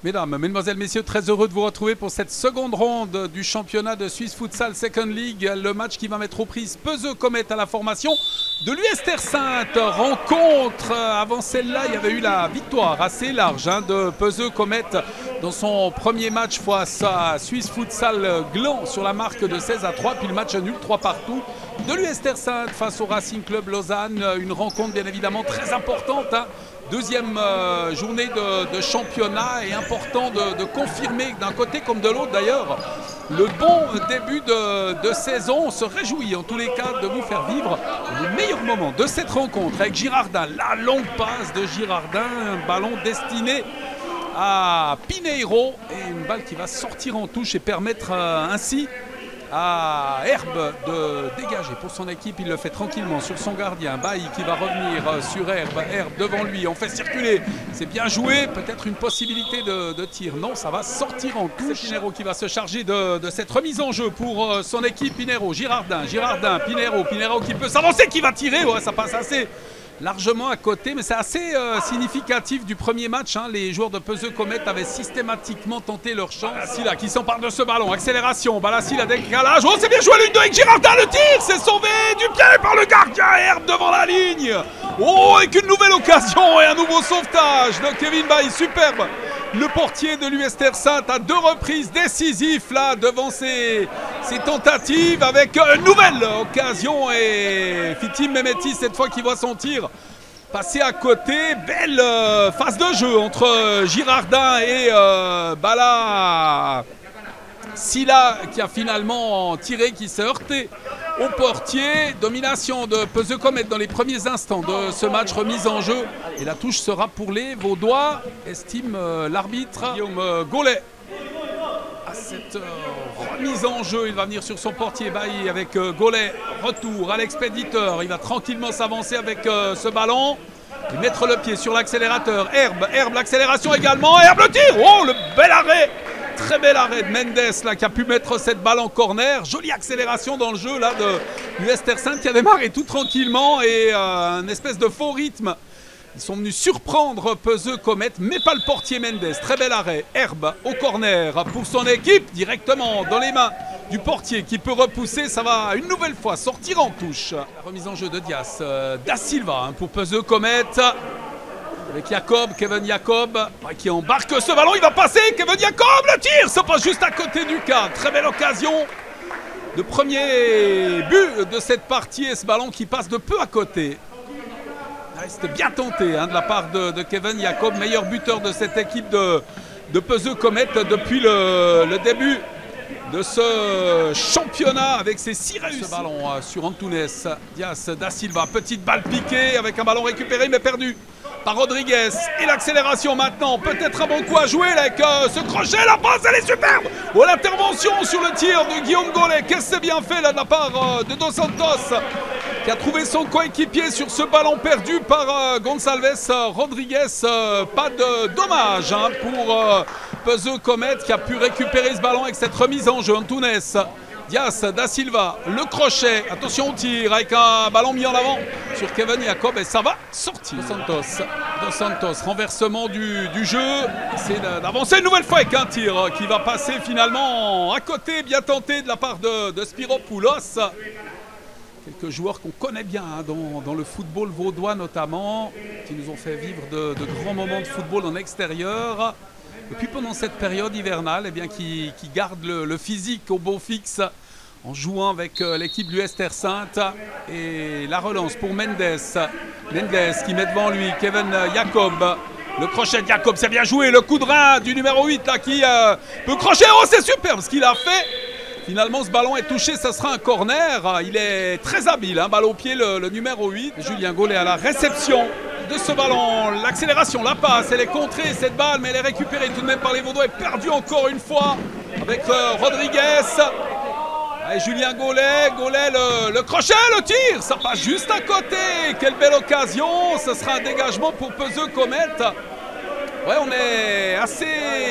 Mesdames, mesdemoiselles, messieurs, très heureux de vous retrouver pour cette seconde ronde du championnat de Swiss Futsal Second League. Le match qui va mettre aux prises Peseux Comet à la formation de l'US Terre Sainte. Rencontre, avant celle-là, il y avait eu la victoire assez large de Peseux Comet dans son premier match face à Swiss Futsal Gland sur la marque de 16-3. Puis le match nul 3 partout de l'US Terre Sainte face au Racing Club Lausanne. Une rencontre bien évidemment très importante. Deuxième journée de championnat et important de confirmer d'un côté comme de l'autre d'ailleurs le bon début de saison. On se réjouit en tous les cas de vous faire vivre les meilleurs moments de cette rencontre avec Girardin. La longue passe de Girardin, un ballon destiné à Pineiro et une balle qui va sortir en touche et permettre ainsi à Herbe de dégager pour son équipe. Il le fait tranquillement sur son gardien. Bailly qui va revenir sur Herbe. Herbe devant lui. On fait circuler. C'est bien joué. Peut-être une possibilité de tir. Non, ça va sortir en touche. C'est Pineiro qui va se charger de cette remise en jeu pour son équipe. Pineiro, Girardin, Pineiro qui peut s'avancer, qui va tirer. Ouais, ça passe assez largement à côté, mais c'est assez significatif du premier match. Les joueurs de Peseux Comet avaient systématiquement tenté leur chance. Balassi qui s'empare de ce ballon, accélération, Balassi la décalage, oh c'est bien joué l'une deux avec Girardin, le tir, c'est sauvé du pied par le gardien, Herbe devant la ligne. Oh, avec une nouvelle occasion et un nouveau sauvetage de Kevin Bailly, superbe. Le portier de l'US Terre Sainte à 2 reprises décisif là devant ses tentatives avec une nouvelle occasion et Fitim Mehmeti cette fois qui voit son tir passer à côté. Belle phase de jeu entre Girardin et Bala Silla qui a finalement tiré, qui s'est heurté au portier. Domination de Peseux Comet dans les premiers instants de ce match, remise en jeu. Et la touche sera pour les Vaudois, estime l'arbitre Guillaume Gaulet. À cette remise en jeu, il va venir sur son portier Bailly avec Gaulet. Retour à l'expéditeur. Il va tranquillement s'avancer avec ce ballon. Et mettre le pied sur l'accélérateur. Herbe l'accélération également. Herbe le tir. Oh, le bel arrêt. Très bel arrêt de Mendes là, qui a pu mettre cette balle en corner. Jolie accélération dans le jeu là, de l'US Terre Sainte qui a démarré tout tranquillement et un espèce de faux rythme. Ils sont venus surprendre Peseux Comet, mais pas le portier Mendes. Très bel arrêt. Herbe au corner pour son équipe, directement dans les mains du portier qui peut repousser. Ça va une nouvelle fois sortir en touche. La remise en jeu de Dias, Da Silva pour Peseux Comet. Avec Kevin Jacob qui embarque ce ballon, il va passer, Kevin Jacob, le tir, ça passe juste à côté du cadre. Très belle occasion de premier but de cette partie et ce ballon qui passe de peu à côté. C'était bien tenté de la part de Kevin Jacob, meilleur buteur de cette équipe de Peseux Comet depuis le début de ce championnat avec ses 6 réussites. Ce ballon sur Antunes, Dias, Da Silva, petite balle piquée avec un ballon récupéré mais perdu par Rodriguez et l'accélération maintenant, peut-être un bon coup à jouer là, avec ce crochet, la passe elle est superbe. Oh, l'intervention sur le tir de Guillaume Gaulet, qu'est-ce que c'est bien fait là de la part de Dos Santos qui a trouvé son coéquipier sur ce ballon perdu par Gonçalves Rodriguez. Pas de dommage pour Peseux Comet qui a pu récupérer ce ballon avec cette remise en jeu. Antunes, Dias, Da Silva, le crochet, attention au tir avec un ballon mis en avant sur Kevin Jacob et ça va sortir. Dos Santos, renversement du jeu, c'est d'avancer une nouvelle fois avec un tir qui va passer finalement à côté, bien tenté de la part de Spiropoulos. Quelques joueurs qu'on connaît bien dans le football vaudois notamment, qui nous ont fait vivre de grands moments de football en extérieur. Et puis pendant cette période hivernale, qui garde le physique au beau fixe en jouant avec l'équipe de l'US Terre Sainte. Et la relance pour Mendes qui met devant lui Kevin Jacob. Le crochet de Jacob, c'est bien joué. Le coup de rein du numéro 8 là, qui peut crocher. Oh, c'est superbe ce qu'il a fait. Finalement, ce ballon est touché, ça sera un corner. Il est très habile, balle au pied, le numéro 8. Julien Gaulet à la réception de ce ballon. L'accélération, la passe, elle est contrée cette balle, mais elle est récupérée tout de même par les Vaudois et perdue encore une fois avec Rodriguez. Allez, Julien Gaulet, le crochet, le tir, ça passe juste à côté. Quelle belle occasion, ce sera un dégagement pour Peseux Comet. Ouais, on est assez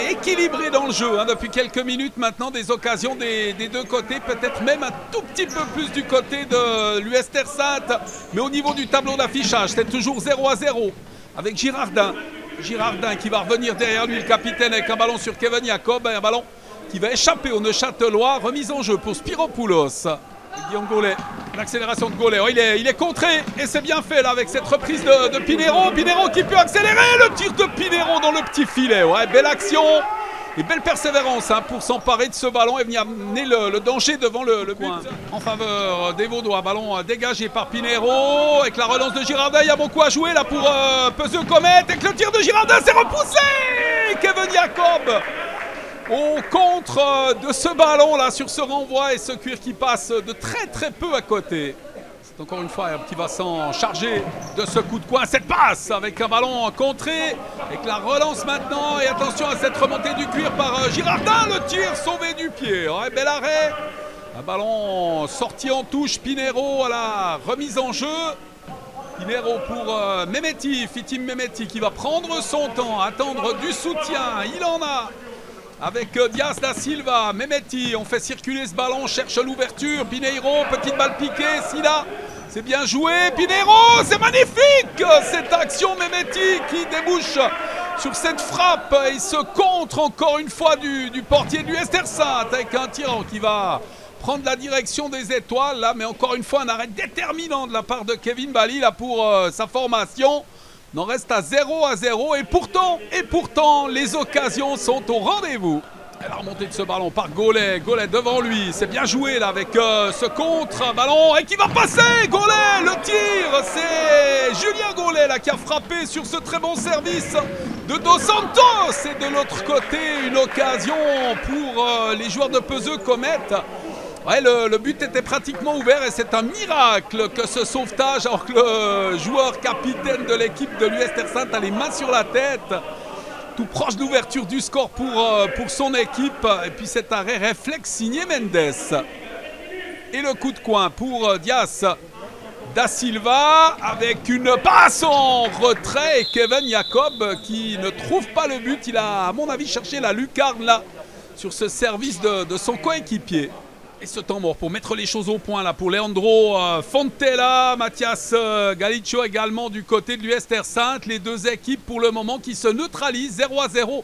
équilibré dans le jeu depuis quelques minutes maintenant, des occasions des deux côtés, peut-être même un tout petit peu plus du côté de l'US Terre Sainte. Mais au niveau du tableau d'affichage, c'est toujours 0-0 avec Girardin Girardin qui va revenir derrière lui, le capitaine, avec un ballon sur Kevin Jacob. Un ballon qui va échapper au Neuchâtelois. Remise en jeu pour Spiropoulos. Guillaume Gaulet, l'accélération de Gaulet. Oh, il est contré et c'est bien fait là avec cette reprise de Pinheiro. Pinheiro qui peut accélérer. Le tir de Pinheiro dans le petit filet. Ouais, belle action. Et belle persévérance pour s'emparer de ce ballon et venir amener le danger devant le but en faveur des Vaudois. Ballon dégagé par Pinheiro avec la relance de Girardin. Il y a beaucoup à jouer là pour Peseux Comet. Avec le tir de Girardin, c'est repoussé. Kevin Jacob au contre de ce ballon là sur ce renvoi et ce cuir qui passe de très peu à côté. C'est encore une fois qui va s'en charger de ce coup de coin. Cette passe avec un ballon contré, avec la relance maintenant. Et attention à cette remontée du cuir par Girardin. Le tir sauvé du pied. Ouais, bel arrêt. Un ballon sorti en touche. Pinheiro à la remise en jeu. Pinheiro pour Mehmeti, Fitim Mehmeti qui va prendre son temps, attendre du soutien. Il en a. Avec Diaz da Silva, Mehmeti, on fait circuler ce ballon, cherche l'ouverture, Pinheiro, petite balle piquée, Silla, c'est bien joué, Pinheiro, c'est magnifique cette action Mehmeti qui débouche sur cette frappe et se contre encore une fois du portier du Estersat avec un tirant qui va prendre la direction des étoiles là, mais encore une fois un arrêt déterminant de la part de Kevin Bally là pour sa formation. On en reste à 0-0 et pourtant les occasions sont au rendez-vous. La remontée de ce ballon par Gaulet, Gaulet devant lui, c'est bien joué là avec ce contre-ballon et qui va passer, Gaulet, le tir, c'est Julien Gaulet là qui a frappé sur ce très bon service de Dos Santos et de l'autre côté une occasion pour les joueurs de Peseux Comet. Ouais, le but était pratiquement ouvert et c'est un miracle que ce sauvetage, alors que le joueur capitaine de l'équipe de l'USTR a les mains sur la tête, tout proche de l'ouverture du score pour son équipe. Et puis cet arrêt réflexe signé Mendes. Et le coup de coin pour Diaz da Silva avec une passe en retrait et Kevin Jacob qui ne trouve pas le but. Il a à mon avis cherché la lucarne là sur ce service de son coéquipier. Et ce temps mort pour mettre les choses au point là pour Leandro Fontella, Mathias Galiccio également du côté de l'USTR Sainte. Les deux équipes pour le moment qui se neutralisent 0-0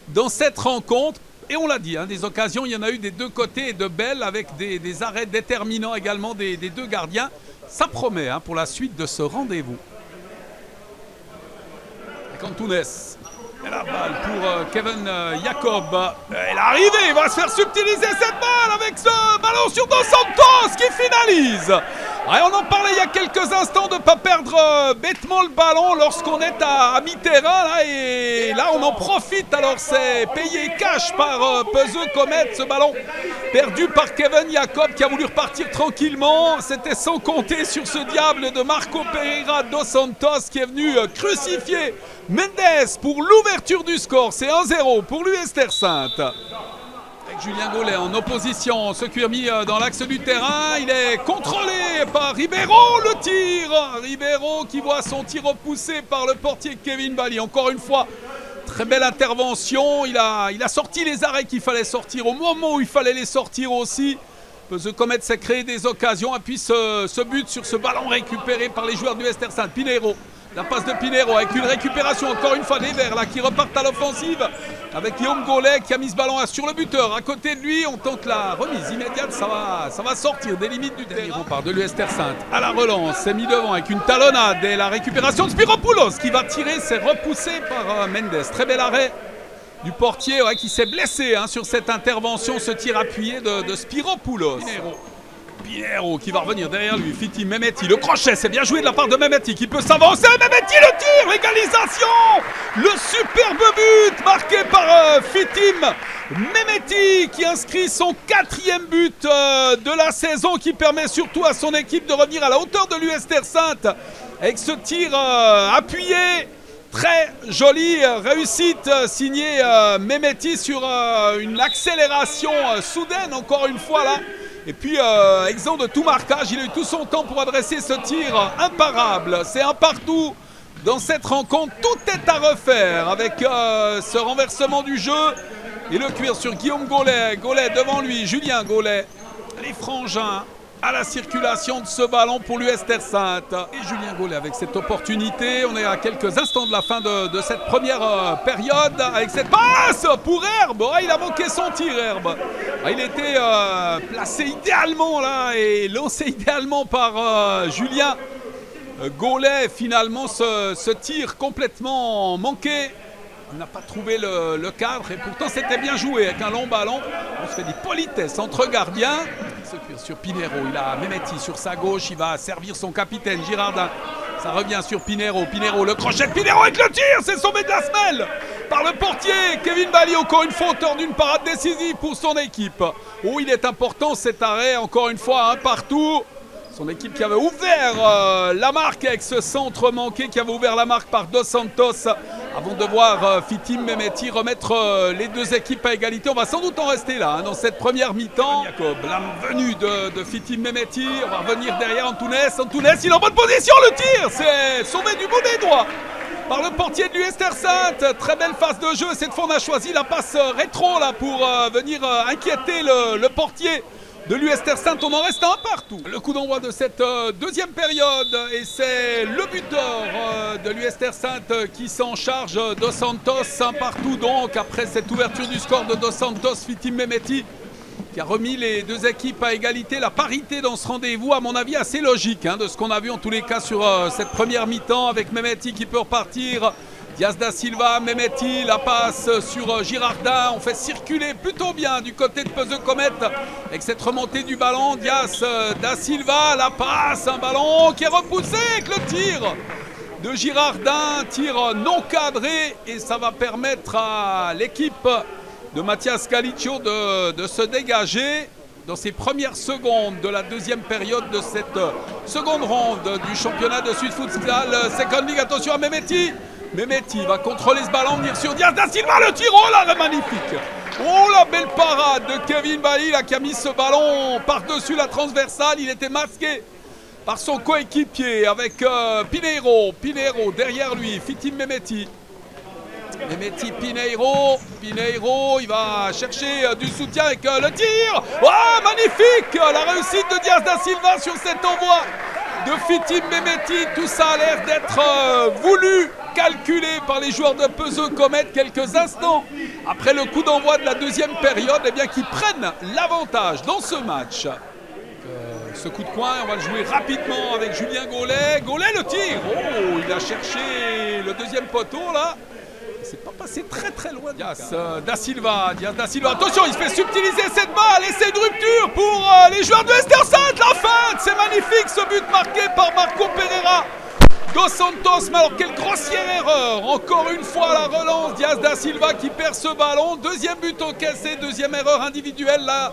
dans cette rencontre. Et on l'a dit, des occasions, il y en a eu des deux côtés et de belles avec des arrêts déterminants également des deux gardiens. Ça promet pour la suite de ce rendez-vous. Cantounes. Et la balle pour Kevin Jacob. Elle est arrivée, il va se faire subtiliser cette balle avec ce ballon sur Dos Santos qui finalise. Ouais, on en parlait il y a quelques instants de ne pas perdre bêtement le ballon lorsqu'on est à mi-terrain. Et là, on en profite. Alors, c'est payé cash par Peseux Comet. Ce ballon perdu par Kevin Jacob qui a voulu repartir tranquillement. C'était sans compter sur ce diable de Marco Pereira Dos Santos qui est venu crucifier Mendes pour l'ouverture du score. C'est 1-0 pour l'USTR Sainte. Avec Julien Gaulet en opposition, ce cuir mis dans l'axe du terrain. Il est contrôlé par Ribeiro. Le tir. Ribeiro qui voit son tir repoussé par le portier Kevin Bally. Encore une fois, très belle intervention. Il a sorti les arrêts qu'il fallait sortir au moment où il fallait les sortir aussi. Peseux Comet s'est créé des occasions. Et puis ce but sur ce ballon récupéré par les joueurs du USTR Sainte. Pinheiro. La passe de Pinheiro avec une récupération encore une fois des Verts là, qui repartent à l'offensive avec Guillaume Gaulet qui a mis ce ballon sur le buteur. À côté de lui, on tente la remise immédiate. Ça va sortir des limites du terrain. On part de l'USTR Sainte à la relance. C'est mis devant avec une talonnade et la récupération de Spiropoulos qui va tirer. C'est repoussé par Mendes. Très bel arrêt du portier qui s'est blessé sur cette intervention. Ce tir appuyé de Spiropoulos. Pinheiro qui va revenir derrière lui, Fitim Mehmeti, le crochet, c'est bien joué de la part de Mehmeti qui peut s'avancer, Mehmeti le tir, l'égalisation, le superbe but marqué par Fitim Mehmeti qui inscrit son 4e but de la saison qui permet surtout à son équipe de revenir à la hauteur de l'USTR Sainte avec ce tir appuyé. Très jolie réussite signée Mehmeti sur une accélération soudaine encore une fois là. Et puis, exempt de tout marquage, il a eu tout son temps pour adresser ce tir imparable. C'est un partout dans cette rencontre. Tout est à refaire avec ce renversement du jeu. Et le cuir sur Guillaume Gaulet. Gaulet devant lui, Julien Gaulet. Les frangins à la circulation de ce ballon pour l'US Terre Sainte. Et Julien Gaulet avec cette opportunité. On est à quelques instants de la fin de cette première période avec cette passe pour Herbe. Ah, il a manqué son tir, Herbe. Ah, il était placé idéalement là et lancé idéalement par Julien Gaulet. Finalement, ce tir complètement manqué. On n'a pas trouvé le cadre et pourtant c'était bien joué avec un long ballon. On se fait des politesses entre gardiens. Sur Pinheiro, il a Mehmeti sur sa gauche, il va servir son capitaine Girardin. Ça revient sur Pinheiro, Pinheiro, le crochet de Pinheiro avec le tir, c'est sauvé de la semelle par le portier Kevin Bally, encore une fois auteur d'une parade décisive pour son équipe. Oh, il est important cet arrêt, encore une fois, un partout. Son équipe qui avait ouvert la marque avec ce centre manqué, qui avait ouvert la marque par Dos Santos avant de voir Fitim Mehmeti remettre les deux équipes à égalité. On va sans doute en rester là dans cette première mi-temps. Jacob, la venue de Fitim Mehmeti, on va revenir derrière Antunes. Antunes, il est en bonne position, le tir, c'est sauvé du bout des doigts par le portier de l'US Terre Sainte. Très belle phase de jeu, cette fois on a choisi la passe rétro là pour venir inquiéter le portier de l'US Terre Sainte. On en reste un partout. Le coup d'envoi de cette deuxième période et c'est le buteur de l'US Terre Sainte qui s'en charge, Dos Santos. Un partout donc après cette ouverture du score de Dos Santos. Fitim Mehmeti qui a remis les deux équipes à égalité. La parité dans ce rendez-vous, à mon avis, assez logique de ce qu'on a vu en tous les cas sur cette première mi-temps avec Mehmeti qui peut repartir. Diaz da Silva, Mehmeti, la passe sur Girardin. On fait circuler plutôt bien du côté de Peseux Comet avec cette remontée du ballon. Diaz da Silva, la passe, un ballon qui est repoussé avec le tir de Girardin. Tir non cadré et ça va permettre à l'équipe de Mathias Galiccio de se dégager dans ces premières secondes de la deuxième période de cette seconde ronde du championnat de Suisse Futsal Second League. Attention à Mehmeti. Mehmeti va contrôler ce ballon, venir sur Diaz da Silva, le tir, oh là, magnifique. Oh la belle parade de Kevin Bally là, qui a mis ce ballon par-dessus la transversale. Il était masqué par son coéquipier avec Pinheiro. Pinheiro derrière lui, Fitim Mehmeti. Mehmeti, Pinheiro, il va chercher du soutien avec le tir. Oh, magnifique, la réussite de Diaz da Silva sur cet envoi de Fitim Mehmeti. Tout ça a l'air d'être voulu, calculé par les joueurs de Peseux Comet quelques instants après le coup d'envoi de la deuxième période, et bien qui prennent l'avantage dans ce match. Ce coup de coin, on va le jouer rapidement avec Julien Gaulet. Gaulet, le tir. Oh, il a cherché le deuxième poteau là. C'est pas passé très loin. Diaz da Silva, attention, il se fait subtiliser cette balle et c'est une rupture pour les joueurs de l'US Terre Sainte. La feinte, c'est magnifique ce but marqué par Marco Pereira. Dos Santos, mais alors quelle grossière erreur. Encore une fois la relance, Diaz da Silva qui perd ce ballon. Deuxième but encaissé, deuxième erreur individuelle là.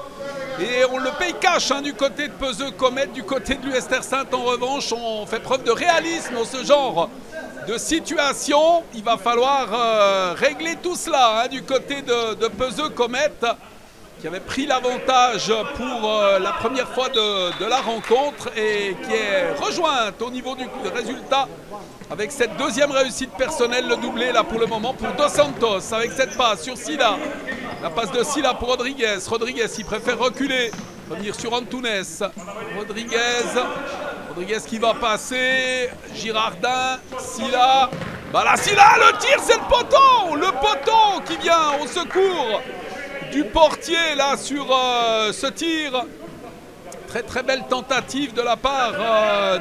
Et on le paye cash du côté de Peseux Comet. Du côté de l'US Terre Sainte en revanche, on fait preuve de réalisme dans ce genre de situation. Il va falloir régler tout cela du côté de Peseux Comet, qui avait pris l'avantage pour la première fois de la rencontre et qui est rejointe au niveau du résultat avec cette deuxième réussite personnelle, le doublé là pour le moment pour Dos Santos avec cette passe sur Silla. La passe de Silla pour Rodriguez. Rodriguez, il préfère reculer, revenir sur Antunes. Rodriguez qui va passer. Girardin, Silla. Bah là, Silla, le tir, c'est le poteau. Le poteau qui vient au secours du portier là sur ce tir. Très belle tentative de la part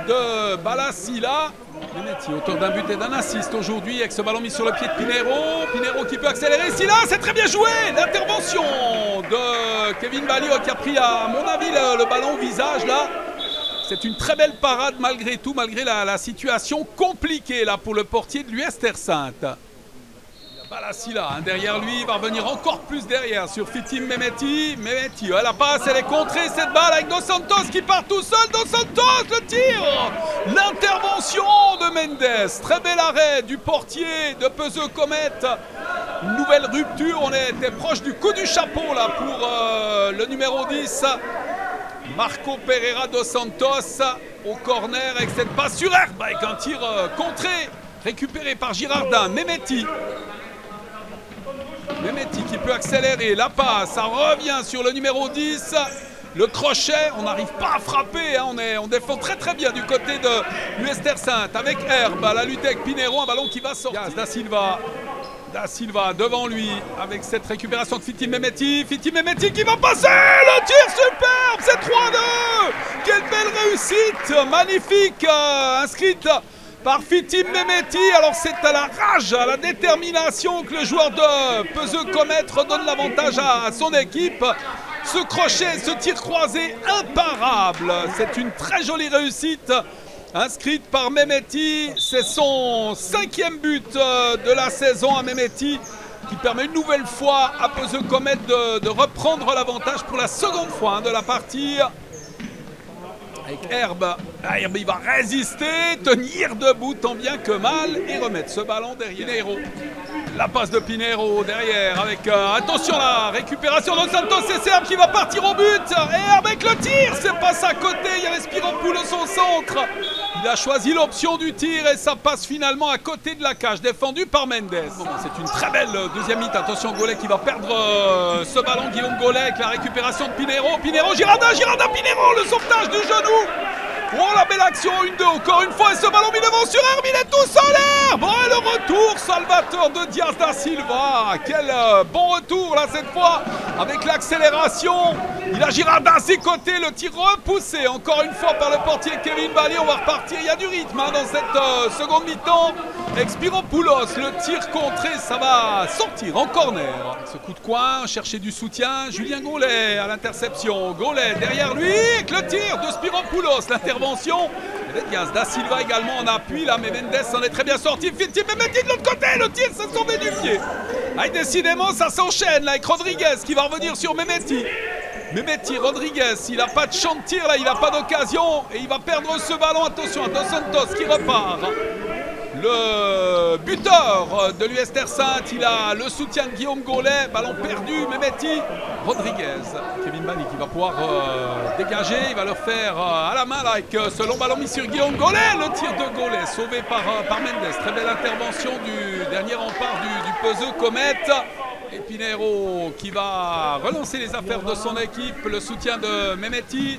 de Bala Silla. Mehmeti, auteur d'un but et d'un assist aujourd'hui avec ce ballon mis sur le pied de Pinheiro. Pinheiro qui peut accélérer. Silla, c'est très bien joué. L'intervention de Kevin Bally qui a pris à mon avis le ballon au visage là. C'est une très belle parade malgré tout, malgré la situation compliquée là pour le portier de l'US Terre Sainte. Balasila, derrière lui, il va revenir encore plus derrière sur Fitim Mehmeti. Mehmeti, la passe, elle est contrée cette balle avec Dos Santos qui part tout seul. Dos Santos, le tir. L'intervention de Mendes. Très bel arrêt du portier de Peseux Comet. Une nouvelle rupture, on était proche du coup du chapeau là pour le numéro 10. Marco Pereira Dos Santos au corner avec cette passe sur herbe avec un tir contré récupéré par Girardin. Mehmeti qui peut accélérer la passe, ça revient sur le numéro 10 Le crochet, on n'arrive pas à frapper, hein. On défend très très bien du côté de l'Uester-Sainte avec Herbe à la lutte avec Pinheiro, un ballon qui va sortir. Da Silva devant lui avec cette récupération de Fiti Mehmeti. Fiti Mehmeti qui va passer, le tir superbe, c'est 3-2. Quelle belle réussite, magnifique, inscrite par Fiti Mehmeti. Alors c'est à la rage, à la détermination que le joueur de Peseux Comet redonne l'avantage à son équipe. Ce crochet, ce tir croisé imparable, c'est une très jolie réussite inscrite par Mehmeti. C'est son 5e but de la saison à Mehmeti qui permet une nouvelle fois à Peseux Comet de reprendre l'avantage pour la seconde fois de la partie. Avec Herbe, Herbe il va résister, tenir debout tant bien que mal et remettre ce ballon derrière. Pinheiro. La passe de Pinheiro derrière avec, attention la récupération de Santos, c'est Herbe qui va partir au but. Et Herbe avec le tir, c'est passe à côté, il y avait Spiropoulos au centre. Il a choisi l'option du tir et ça passe finalement à côté de la cage, défendu par Mendes. Bon, c'est une très belle deuxième mi-temps. Attention Gaulet qui va perdre ce ballon, Guillaume Gaulet avec la récupération de Pinheiro. Pinheiro, Girardin, Pinheiro, le sauvetage du genou. Oh la belle action, 1-2 encore une fois et ce ballon mis devant sur Herbe, il est tout seul Herbe. Oh, le retour salvateur de Diaz da Silva, quel bon retour là cette fois avec l'accélération. Il a Girardin à ses côtés, le tir repoussé encore une fois par le portier Kevin Bali. On va repartir, il y a du rythme dans cette seconde mi-temps. Avec Spiropoulos, le tir contré, ça va sortir en corner. Ce coup de coin, chercher du soutien, Julien Gaulet à l'interception. Gaulet derrière lui, avec le tir de Spiropoulos, l'intervention. Diaz da Silva également en appui là, mais Mendes en est très bien sorti. Fiti Mehmeti de l'autre côté, le tir s'est sauvé du pied. Ah, décidément, ça s'enchaîne là avec Rodriguez qui va revenir sur Mehmeti. Mehmeti, Rodriguez, il n'a pas de champ de tir là, il n'a pas d'occasion et il va perdre ce ballon. Attention à Dos Santos qui repart. Le buteur de l'Uester-Sainte, il a le soutien de Guillaume Gaulet, ballon perdu, Mehmeti, Rodriguez, Kevin Bali qui va pouvoir dégager, il va le faire à la main là, avec ce long ballon mis sur Guillaume Gaulet, le tir de Gaulet sauvé par Mendes, très belle intervention du dernier rempart du Peseux Comet. Et Pinheiro qui va relancer les affaires de son équipe, le soutien de Mehmeti.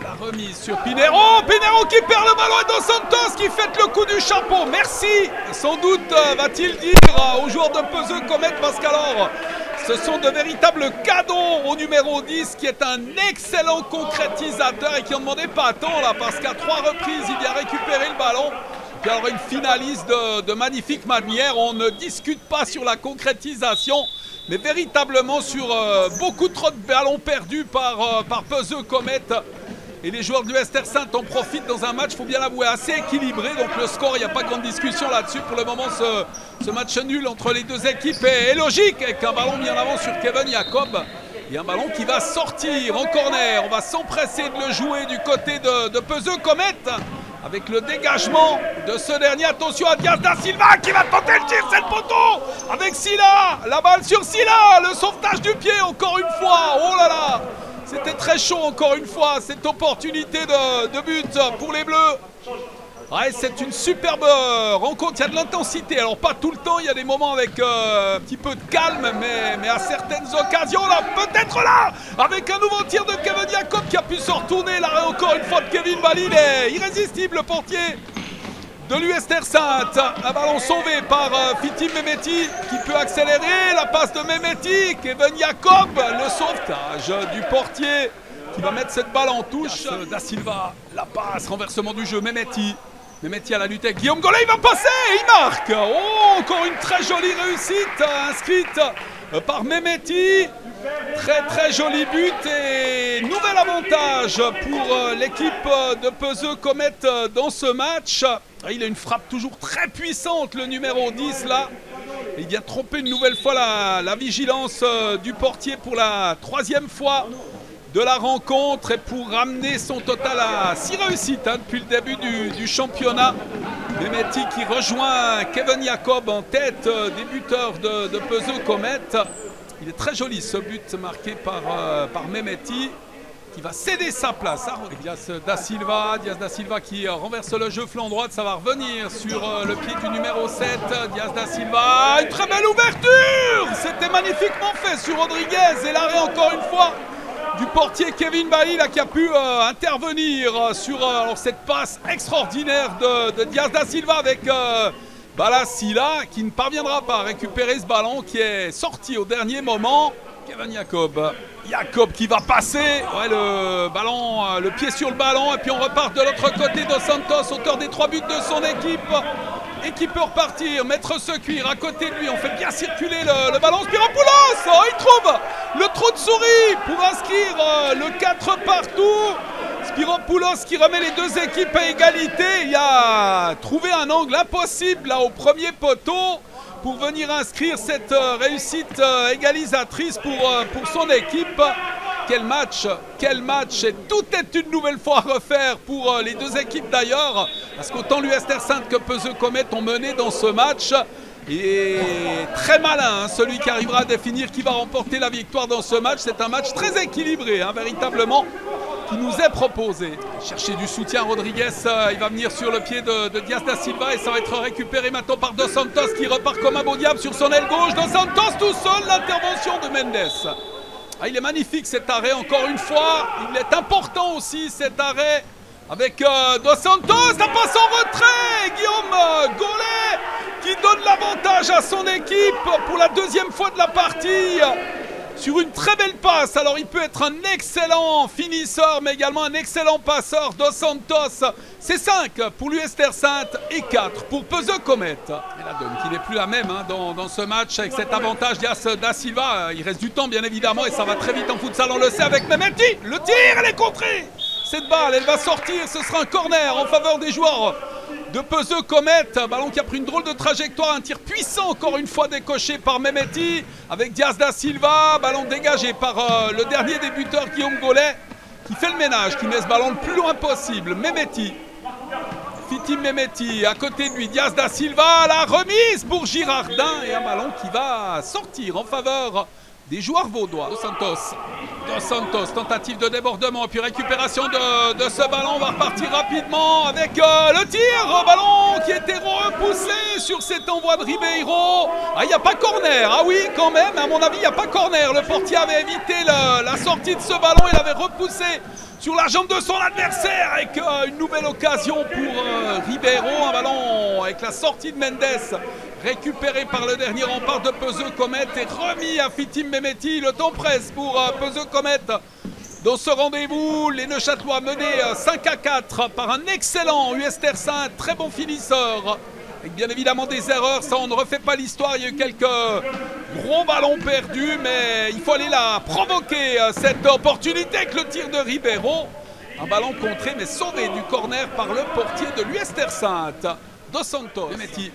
La remise sur Pinheiro. Pinheiro qui perd le ballon et Dos Santos qui fait le coup du chapeau. Merci, sans doute va-t-il dire aux joueurs de Peseux Comet parce qu'alors ce sont de véritables cadeaux au numéro 10 qui est un excellent concrétisateur et qui n'en demandait pas tant là parce qu'à 3 reprises il vient récupérer le ballon. Puis alors il finalise de magnifique manière. On ne discute pas sur la concrétisation, mais véritablement sur beaucoup trop de ballons perdus par Peseux Comet. Et les joueurs du Uester-Sainte en profitent dans un match, il faut bien l'avouer, assez équilibré. Donc le score, il n'y a pas de grande discussion là-dessus. Pour le moment, ce match nul entre les deux équipes est logique, avec un ballon mis en avant sur Kevin Jacob. Et un ballon qui va sortir en corner. On va s'empresser de le jouer du côté de Peseux Comet. Avec le dégagement de ce dernier. Attention à Diaz da Silva qui va tenter le tir, c'est le poteau. Avec Silla, la balle sur Silla. Le sauvetage du pied encore une fois. Oh là là. C'était très chaud encore une fois, cette opportunité de but pour les Bleus. Ouais, c'est une superbe rencontre, il y a de l'intensité. Alors pas tout le temps, il y a des moments avec un petit peu de calme, mais à certaines occasions, là, peut-être là, avec un nouveau tir de Kevin Jacob qui a pu se retourner. Là, encore une fois de Kevin Bali, il est irrésistible, le portier de l'Uester-Sainte. Un ballon sauvé par Fiti Mehmeti qui peut accélérer. La passe de Mehmeti, Kevin Jacob, le sauvetage du portier qui va mettre cette balle en touche. Da Silva, la passe, renversement du jeu, Mehmeti à la lutte avec Guillaume Gaulet, il va passer, il marque. Oh, encore une très jolie réussite inscrite par Mehmeti. Très joli but et nouvel avantage pour l'équipe de Peseux Comet dans ce match. Il a une frappe toujours très puissante, le numéro 10 là. Et il vient tromper une nouvelle fois la vigilance du portier pour la 3e fois de la rencontre et pour ramener son total à 6 réussites depuis le début du championnat. Mehmeti qui rejoint Kevin Jacob en tête des buteurs de Peseux Comet. Il est très joli ce but marqué par Mehmeti. qui va céder sa place à Diaz da Silva. Diaz da Silva qui renverse le jeu flanc droite. Ça va revenir sur le pied du numéro 7. Diaz da Silva. Une très belle ouverture. C'était magnifiquement fait sur Rodriguez. Et l'arrêt encore une fois du portier Kevin Bailly là, qui a pu intervenir sur cette passe extraordinaire de Diaz da Silva avec Balasila qui ne parviendra pas à récupérer ce ballon qui est sorti au dernier moment. Kevin Jacob. Jacob qui va passer, ouais, le ballon, le pied sur le ballon, et puis on repart de l'autre côté. Dos Santos, auteur des 3 buts de son équipe, et qui peut repartir, mettre ce cuir à côté de lui. On fait bien circuler le ballon. Spiropoulos, oh, il trouve le trou de souris pour inscrire le 4 partout. Spiropoulos qui remet les deux équipes à égalité. Il a trouvé un angle impossible là au premier poteau pour venir inscrire cette réussite égalisatrice pour son équipe. Quel match, et tout est une nouvelle fois à refaire pour les deux équipes d'ailleurs, parce qu'autant l'USR Sainte que Peseux Comet ont mené dans ce match. Et très malin, hein, celui qui arrivera à définir qui va remporter la victoire dans ce match. C'est un match très équilibré, hein, véritablement, qui nous est proposé. Chercher du soutien, Rodriguez, il va venir sur le pied de Diaz da Silva et ça va être récupéré maintenant par Dos Santos qui repart comme un beau diable sur son aile gauche. Dos Santos tout seul, l'intervention de Mendes. Ah, il est magnifique cet arrêt encore une fois. Il est important aussi cet arrêt avec Dos Santos. La passe en retrait, Guillaume Gaulet qui donne l'avantage à son équipe pour la deuxième fois de la partie. Sur une très belle passe, alors il peut être un excellent finisseur, mais également un excellent passeur. Dos Santos, c'est 5 pour l'USR Sainte et 4 pour Peseux Comet. Et la donne qui n'est plus la même hein, dans ce match avec cet avantage Diaz da Silva. Il reste du temps bien évidemment et ça va très vite en futsal, on le sait avec Mehmeti. Le tir, elle est contrée. Cette balle, elle va sortir, ce sera un corner en faveur des joueurs de Peseux Comet. Ballon qui a pris une drôle de trajectoire, un tir puissant encore une fois décoché par Mehmeti avec Diaz da Silva. Ballon dégagé par le dernier débuteur Guillaume Gaulet qui fait le ménage, qui met ce ballon le plus loin possible. Mehmeti, Fitim Mehmeti à côté de lui, Diaz da Silva, la remise pour Girardin et un ballon qui va sortir en faveur des joueurs vaudois. Dos Santos, tentative de débordement, puis récupération de ce ballon. On va repartir rapidement avec le tir. Ballon qui a été repoussé sur cet envoi de Ribeiro. Ah, il n'y a pas corner. Ah oui, quand même, à mon avis, il n'y a pas corner. Le portier avait évité la sortie de ce ballon. Il avait repoussé sur la jambe de son adversaire avec une nouvelle occasion pour Ribeiro. Un ballon avec la sortie de Mendes. Récupéré par le dernier rempart de Peseux Comet et remis à Fitim Mehmeti. Le temps presse pour Peseux Comet. Dans ce rendez-vous, les Neuchâtelois menés 5-4 par un excellent USR Sainte, très bon finisseur. Avec bien évidemment des erreurs, ça on ne refait pas l'histoire. Il y a eu quelques gros ballons perdus, mais il faut aller la provoquer cette opportunité avec le tir de Ribeiro. Un ballon contré mais sauvé du corner par le portier de l'USR Sainte. Dos Santos, Mehmeti,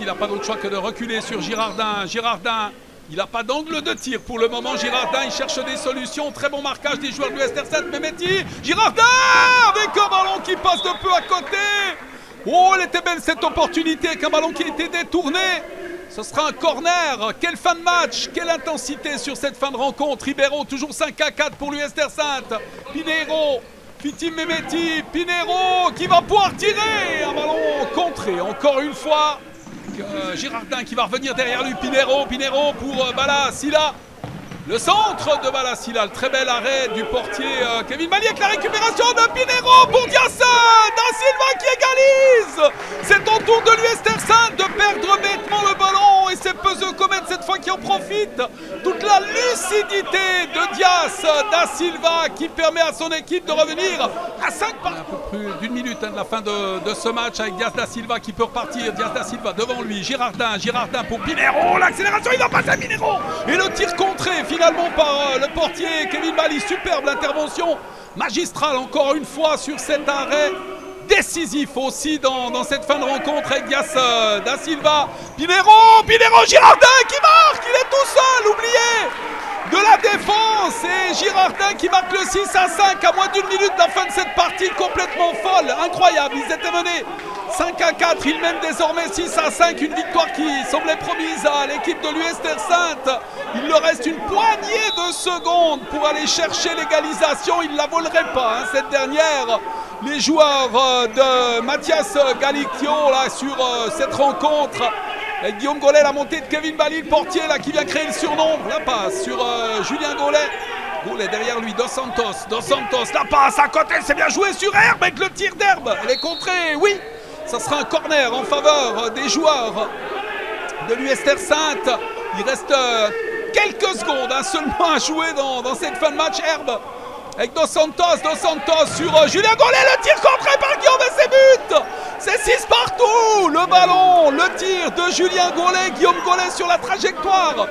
il n'a pas d'autre choix que de reculer sur Girardin. Girardin, il n'a pas d'angle de tir pour le moment. Girardin, il cherche des solutions. Très bon marquage des joueurs de l'USR Sainte. Mehmeti, Girardin avec un ballon qui passe de peu à côté. Oh, elle était belle cette opportunité avec un ballon qui a été détourné. Ce sera un corner. Quelle fin de match, quelle intensité sur cette fin de rencontre. Ribeiro, toujours 5-4 pour l'USR Sainte. Pinheiro. Fitim Mehmeti, Pinheiro qui va pouvoir tirer. Un ballon contré encore une fois. Girardin qui va revenir derrière lui. Pinheiro pour Balasila. Le centre de Balasila. Le très bel arrêt du portier Kevin Bailly avec la récupération de Pinheiro pour Diaz da Silva qui égalise. C'est au tour de l'USR Sainte de perdre bêtement le ballon. Et c'est Peseux Comet cette fois qui en profite. Toute la lucidité de Diaz da Silva qui permet à son équipe de revenir à 5 par... Un peu plus d'une minute de la fin de ce match avec Diaz da Silva qui peut repartir. Diaz da Silva devant lui. Girardin pour Pinheiro. L'accélération, il va passer à Pinheiro. Et le tir contré finalement par le portier Kevin Bailly. Superbe l'intervention magistrale encore une fois sur cet arrêt. Décisif aussi dans cette fin de rencontre avec Diaz da Silva. Pinheiro, Girardin qui marque, il est tout seul, oublié de la défense. Et Girardin qui marque le 6-5 à moins d'une minute de la fin de cette partie complètement folle, incroyable. Ils étaient menés 5-4, il mène désormais 6-5, une victoire qui semblait promise à l'équipe de l'US Terre Sainte. Il leur reste une poignée de secondes pour aller chercher l'égalisation, il ne la volerait pas, hein, cette dernière. Les joueurs de Mathias Galicchio là, sur cette rencontre. Avec Guillaume Gollet, la montée de Kevin Bali, le portier là, qui vient créer le surnombre. La passe sur Julien Gollet. Gollet derrière lui, Dos Santos. Dos Santos, la passe à côté, c'est bien joué sur Herbe avec le tir d'Herbe. Elle est contrée, oui. Ça sera un corner en faveur des joueurs de l'US Terre Sainte. Il reste quelques secondes seulement à jouer dans cette fin de match. Herbe avec Dos Santos sur Julien Gollet. Le tir contré par Guillaume et c'est but. C'est 6 partout. Le ballon, le tir de Julien Gollet. Guillaume Gollet sur la trajectoire.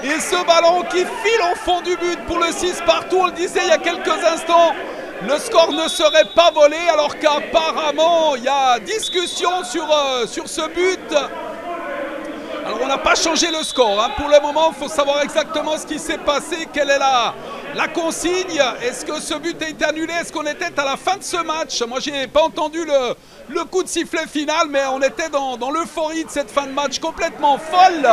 Et ce ballon qui file au fond du but pour le 6 partout. On le disait il y a quelques instants. Le score ne serait pas volé alors qu'apparemment il y a discussion sur ce but. Alors on n'a pas changé le score, hein. Pour le moment il faut savoir exactement ce qui s'est passé, quelle est la consigne. Est-ce que ce but a été annulé? Est-ce qu'on était à la fin de ce match? Moi j'ai pas entendu le coup de sifflet final, mais on était dans l'euphorie de cette fin de match complètement folle.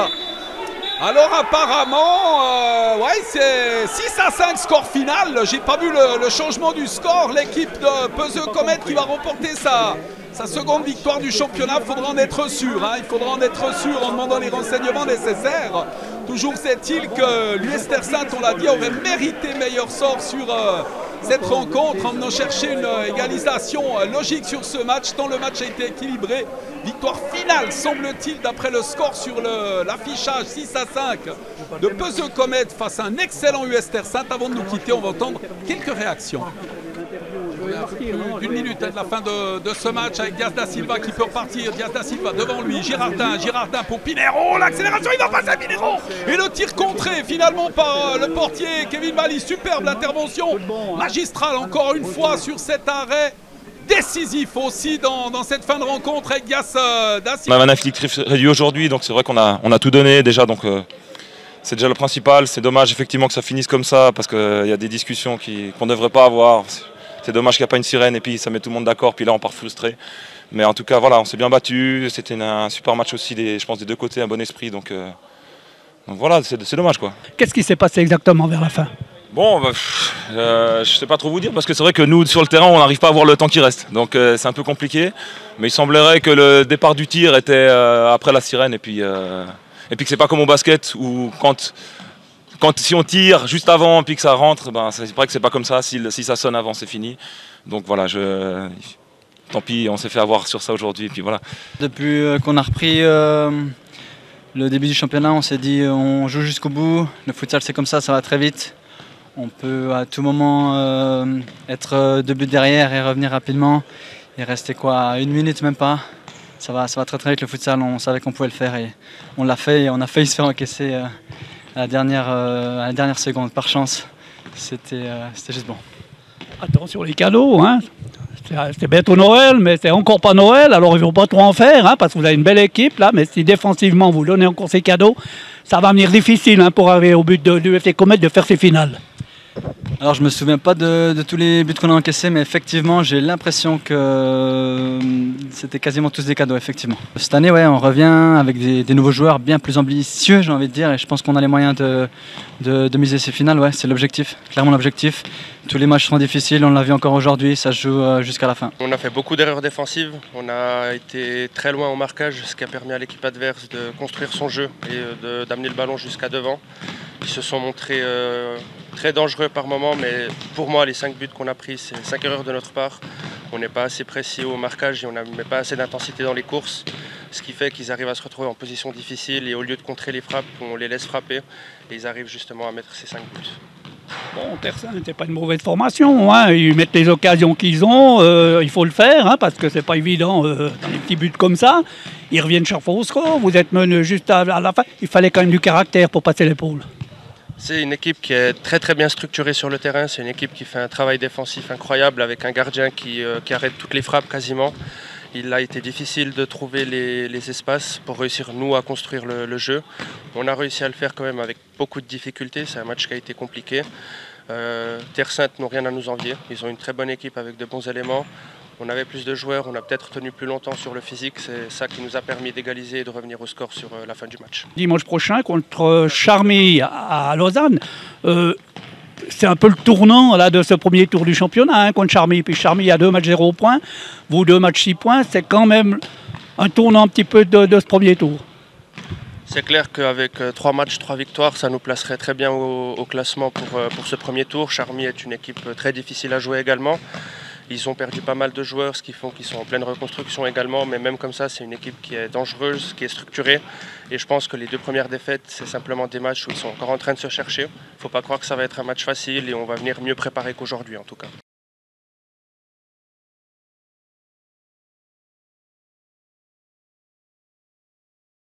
Alors apparemment, ouais, c'est 6-5 score final. J'ai pas vu le changement du score. L'équipe de Peseux Comet qui va remporter sa seconde victoire du championnat. Il faudra en être sûr, hein. Il faudra en être sûr en demandant les renseignements nécessaires. Toujours est-il que l'US Terre Sainte, on l'a dit, aurait mérité meilleur sort sur cette rencontre en venant chercher une égalisation logique sur ce match, tant le match a été équilibré. Victoire finale, semble-t-il, d'après le score sur l'affichage 6-5 de Peseux Comet face à un excellent US Terre Sainte. Avant de nous quitter, on va entendre quelques réactions. D'une minute de la fin de ce match avec Diaz da Silva qui peut repartir. Diaz da Silva devant lui, Girardin pour Pinheiro, l'accélération, il va passer Pinheiro et le tir contré finalement par le portier Kevin Bali. Superbe l'intervention magistrale encore une fois sur cet arrêt décisif aussi dans cette fin de rencontre avec Diaz da Silva. On a un effectif réduit aujourd'hui, donc c'est vrai qu'on a tout donné déjà, donc c'est déjà le principal. C'est dommage effectivement que ça finisse comme ça parce qu'il y a des discussions qu'on ne devrait pas avoir. C'est dommage qu'il n'y a pas une sirène et puis ça met tout le monde d'accord, puis là on part frustré. Mais en tout cas, voilà, on s'est bien battu. C'était un super match aussi, je pense, des deux côtés, un bon esprit. Donc voilà, c'est dommage, quoi. Qu'est-ce qui s'est passé exactement vers la fin? Bon, je ne sais pas trop vous dire parce que c'est vrai que nous, sur le terrain, on n'arrive pas à voir le temps qui reste. Donc c'est un peu compliqué. Mais il semblerait que le départ du tir était après la sirène et puis que c'est pas comme au basket où si on tire juste avant et que ça rentre, ben, c'est vrai que c'est pas comme ça. Si ça sonne avant, c'est fini. Donc voilà, tant pis, on s'est fait avoir sur ça aujourd'hui. Et puis voilà. Depuis qu'on a repris le début du championnat, on s'est dit on joue jusqu'au bout. Le futsal, c'est comme ça va très vite. On peut à tout moment être 2 buts derrière et revenir rapidement. Il restait quoi, 1 minute même pas. Ça va très très vite le futsal. On savait qu'on pouvait le faire et on l'a fait. Et on a failli se faire encaisser à la dernière seconde, par chance. C'était juste bon. Attention les cadeaux, hein. C'est bientôt Noël, mais c'est encore pas Noël, alors il ne faut pas trop en faire, hein, parce que vous avez une belle équipe là, mais si défensivement vous donnez encore ces cadeaux, ça va venir difficile, hein, pour arriver au but de l'UFC Comet de faire ses finales. Alors je me souviens pas de tous les buts qu'on a encaissés, mais effectivement j'ai l'impression que c'était quasiment tous des cadeaux, effectivement. Cette année, ouais, on revient avec des nouveaux joueurs bien plus ambitieux, j'ai envie de dire, et je pense qu'on a les moyens de miser ces finales, ouais, c'est l'objectif, clairement l'objectif. Tous les matchs seront difficiles, on l'a vu encore aujourd'hui, ça se joue jusqu'à la fin. On a fait beaucoup d'erreurs défensives, on a été très loin au marquage, ce qui a permis à l'équipe adverse de construire son jeu et d'amener le ballon jusqu'à devant. Ils se sont montrés très dangereux par moment, mais pour moi les 5 buts qu'on a pris, c'est 5 erreurs de notre part. On n'est pas assez précis au marquage et on ne met pas assez d'intensité dans les courses, ce qui fait qu'ils arrivent à se retrouver en position difficile et au lieu de contrer les frappes, on les laisse frapper et ils arrivent justement à mettre ces 5 buts. Bon, Terre Sainte, c'est pas une mauvaise formation, hein. Ils mettent les occasions qu'ils ont, il faut le faire, hein, parce que c'est pas évident dans les petits buts comme ça. Ils reviennent chaque fois au score, vous êtes mené juste à la fin. Il fallait quand même du caractère pour passer l'épaule. C'est une équipe qui est très très bien structurée sur le terrain, c'est une équipe qui fait un travail défensif incroyable avec un gardien qui arrête toutes les frappes quasiment. Il a été difficile de trouver les espaces pour réussir nous à construire le jeu. On a réussi à le faire quand même avec beaucoup de difficultés, c'est un match qui a été compliqué. Terre Sainte n'ont rien à nous envier, ils ont une très bonne équipe avec de bons éléments. On avait plus de joueurs, on a peut-être tenu plus longtemps sur le physique. C'est ça qui nous a permis d'égaliser et de revenir au score sur la fin du match. Dimanche prochain contre Charmy à Lausanne. C'est un peu le tournant là, de ce premier tour du championnat contre Charmy. Puis Charmy a 2 matchs 0 points, vous 2 matchs 6 points. C'est quand même un tournant un petit peu de ce premier tour. C'est clair qu'avec 3 matchs, 3 victoires, ça nous placerait très bien au classement pour ce premier tour. Charmy est une équipe très difficile à jouer également. Ils ont perdu pas mal de joueurs, ce qui font qu'ils sont en pleine reconstruction également. Mais même comme ça, c'est une équipe qui est dangereuse, qui est structurée. Et je pense que les 2 premières défaites, c'est simplement des matchs où ils sont encore en train de se chercher. Il ne faut pas croire que ça va être un match facile et on va venir mieux préparé qu'aujourd'hui en tout cas.